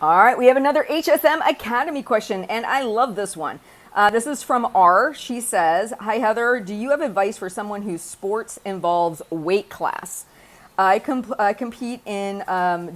All right, we have another HSM Academy question, and I love this one. This is from R. She says, "Hi Heather, do you have advice for someone whose sports involves weight class? I compete in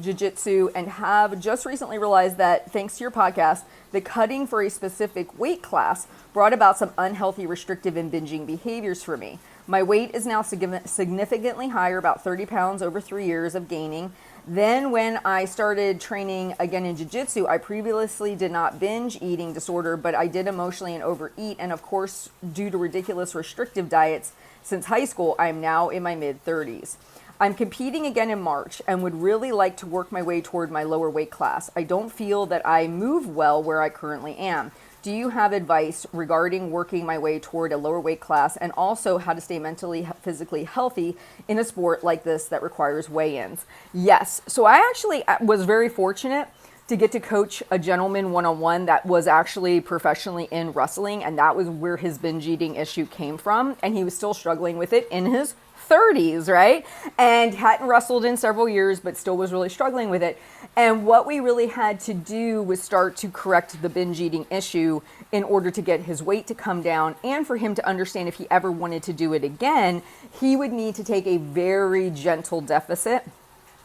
jiu-jitsu and have just recently realized that thanks to your podcast, the cutting for a specific weight class brought about some unhealthy, restrictive, and binging behaviors for me. My weight is now significantly higher, about 30 pounds over 3 years of gaining. Then when I started training again in jiu-jitsu, I previously did not binge eating disorder, but I did emotionally and overeat. And of course, due to ridiculous restrictive diets since high school, I am now in my mid-30s. I'm competing again in March and would really like to work my way toward my lower weight class. I don't feel that I move well where I currently am. Do you have advice regarding working my way toward a lower weight class, and also how to stay mentally, physically healthy in a sport like this that requires weigh-ins?" Yes. So I actually was very fortunate to get to coach a gentleman one-on-one that was actually professionally in wrestling, and that was where his binge eating issue came from. And he was still struggling with it in his 30s, right? And hadn't wrestled in several years, but still was really struggling with it. And what we really had to do was start to correct the binge eating issue in order to get his weight to come down, and for him to understand if he ever wanted to do it again, he would need to take a very gentle deficit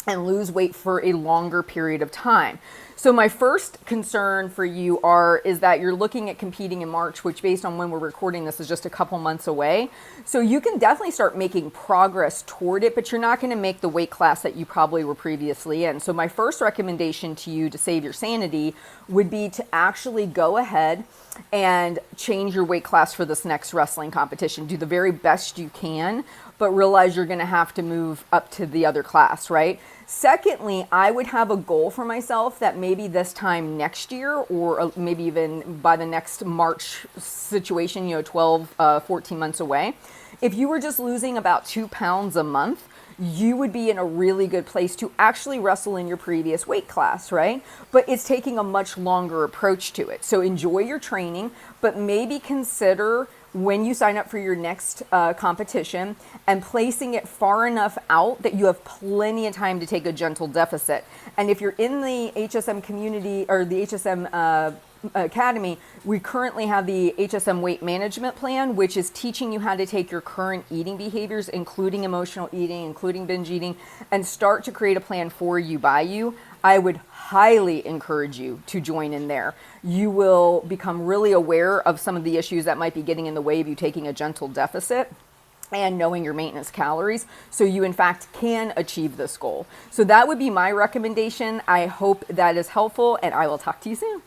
and lose weight for a longer period of time. So my first concern for you is that you're looking at competing in March, which based on when we're recording this is just a couple months away. So you can definitely start making progress toward it, but you're not going to make the weight class that you probably were previously in. So my first recommendation to you to save your sanity would be to actually go ahead and change your weight class for this next wrestling competition. Do the very best you can, but realize you're going to have to move up to the other class, right? Secondly, I would have a goal for myself that maybe this time next year, or maybe even by the next March situation, 12, 14 months away, if you were just losing about 2 pounds a month, you would be in a really good place to actually wrestle in your previous weight class, right? But it's taking a much longer approach to it. So enjoy your training, but maybe consider when you sign up for your next competition and placing it far enough out that you have plenty of time to take a gentle deficit. And if you're in the HSM community or the HSM Academy, we currently have the HSM weight management plan, which is teaching you how to take your current eating behaviors, including emotional eating, including binge eating, and start to create a plan for you by you. I would highly encourage you to join in there. You will become really aware of some of the issues that might be getting in the way of you taking a gentle deficit and knowing your maintenance calories, so you in fact can achieve this goal. So that would be my recommendation. I hope that is helpful, and I will talk to you soon.